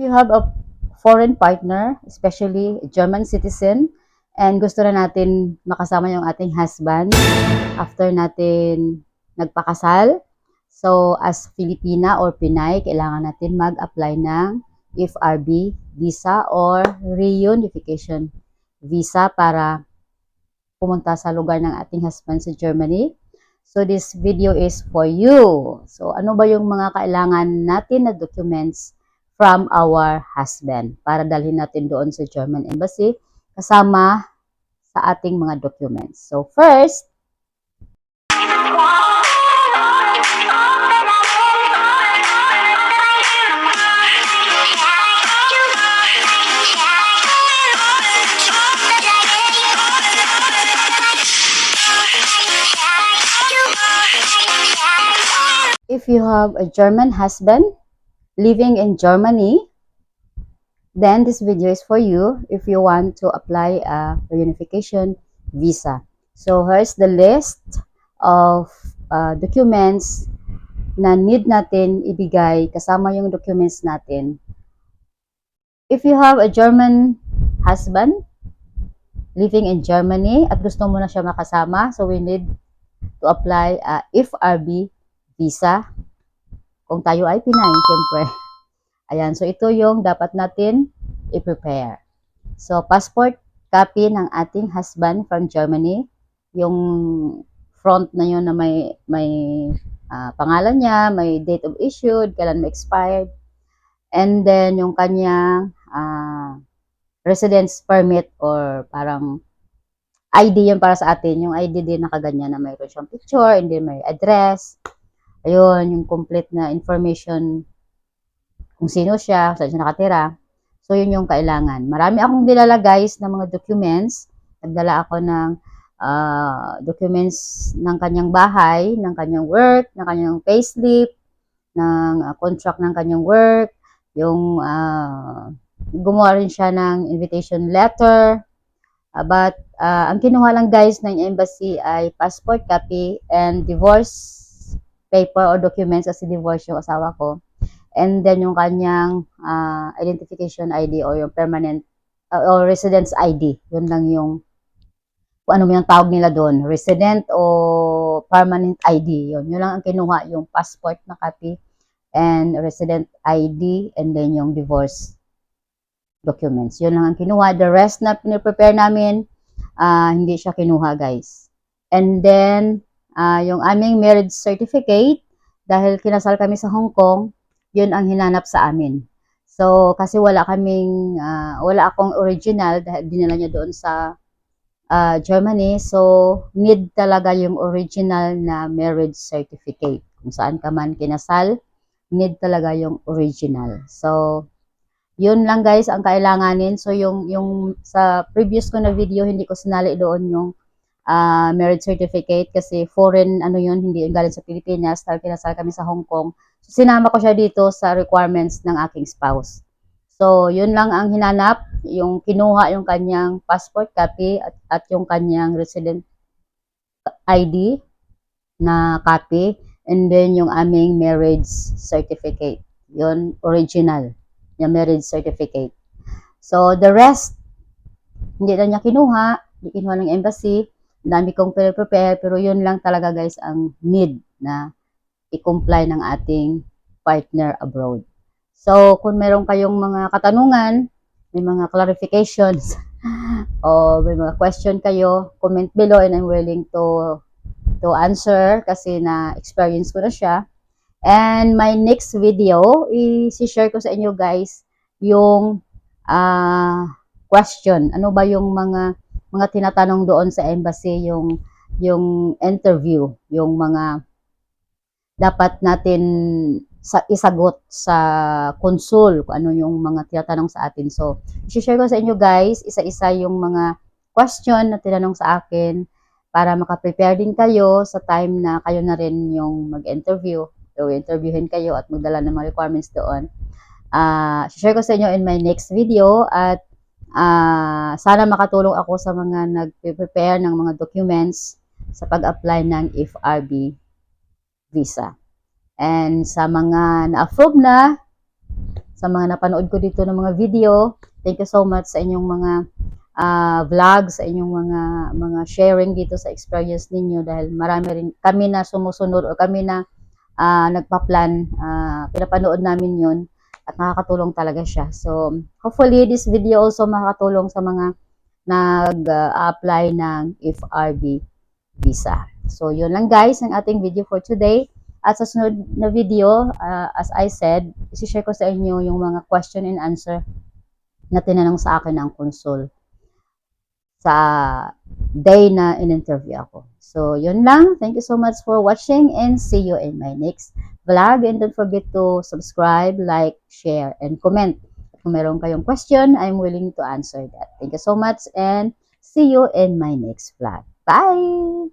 If you have a foreign partner, especially German citizen, and gusto na natin makasama yung ating husband after natin nagpakasal, so as Filipina or Pinay, kailangan natin mag-apply ng FRB visa or reunification visa para pumunta sa lugar ng ating husband sa Germany. So this video is for you. So ano ba yung mga kailangan natin na documents from our husband para dalhin natin doon sa German Embassy kasama sa ating mga documents. So first, if you have a German husband living in Germany, then this video is for you if you want to apply a reunification visa. So here's the list of documents na need natin ibigay kasama yung documents natin. If you have a German husband living in Germany at gusto mo na siya makasama, so we need to apply a FRB visa. Kung tayo ay Pinay, syempre. Ayan, so ito yung dapat natin i-prepare. So, passport copy ng ating husband from Germany. Yung front na yun na may pangalan niya, may date of issued, kailan ma-expired. And then, yung kanyang residence permit or parang ID yun para sa atin. Yung ID din nakaganyan na mayroon siyang picture, and then may address. Ayun, yung complete na information kung sino siya, saan siya nakatira. So, yun yung kailangan. Marami akong dinala guys ng mga documents. Nagdala ako ng documents ng kanyang bahay, ng kanyang work, ng kanyang payslip, ng contract ng kanyang work, yung gumawa rin siya ng invitation letter. But ang kinuha lang guys ng embassy ay passport copy and divorce paper or documents kasi divorce yung asawa ko. And then yung kanyang identification ID or yung permanent or residence ID. Yun lang yung kung ano yung tawag nila doon. Resident o permanent ID. Yun lang ang kinuha, yung passport na copy and resident ID and then yung divorce documents. Yun lang ang kinuha. The rest na piniprepare namin, hindi siya kinuha guys. And then, yung aming marriage certificate, dahil kinasal kami sa Hong Kong, yun ang hinanap sa amin. So, kasi wala akong original dahil dinala niya doon sa Germany. So, need talaga yung original na marriage certificate. Kung saan ka man kinasal, need talaga yung original. So, yun lang guys ang kailanganin. So, yung sa previous ko na video, hindi ko sinali doon yung marriage certificate kasi foreign yun, hindi yung galing sa Pilipinas dahil kinasal kami sa Hong Kong. So, sinama ko siya dito sa requirements ng aking spouse. So, yun lang ang hinanap, yung kinuha yung kanyang passport copy at yung kanyang resident ID na copy and then yung aming marriage certificate. Yun, original, yung marriage certificate. So, the rest, hindi na niya kinuha, hindi kinuha ng embassy. Dami kong prepare, pero yun lang talaga guys ang need na i-comply ng ating partner abroad. So, kung meron kayong mga katanungan, may mga clarifications, o may mga question kayo, comment below and I'm willing to answer kasi na-experience ko na siya. And my next video, i-share ko sa inyo guys yung question. Ano ba yung mga tinatanong doon sa embassy, yung interview, yung mga dapat natin isagot sa consul, kung ano yung mga tinatanong sa atin. So, i-share ko sa inyo guys, isa-isa yung mga question na tinanong sa akin para makaprepare din kayo sa time na kayo na rin yung mag-interview. So, interviewin kayo at magdala ng mga requirements doon. I-share ko sa inyo in my next video at sana makatulong ako sa mga nag-prepare ng mga documents sa pag-apply ng FRB visa. And sa mga na-approve na, sa mga napanood ko dito ng mga video. Thank you so much sa inyong mga vlogs, sa inyong mga sharing dito sa experience ninyo, dahil marami rin kami na sumusunod o kami na nagpa-plan, pinapanood namin yon at nakakatulong talaga siya. So, hopefully this video also makakatulong sa mga nag-apply ng FRB visa. So, yun lang guys ang ating video for today. At sa sunod na video, as I said, isi-share ko sa inyo yung mga question and answer na tinanong sa akin ng consul sa day na in-interview ako. So, yun lang. Thank you so much for watching and see you in my next vlog. And don't forget to subscribe, like, share, and comment. At kung meron kayong question, I'm willing to answer that. Thank you so much and see you in my next vlog. Bye!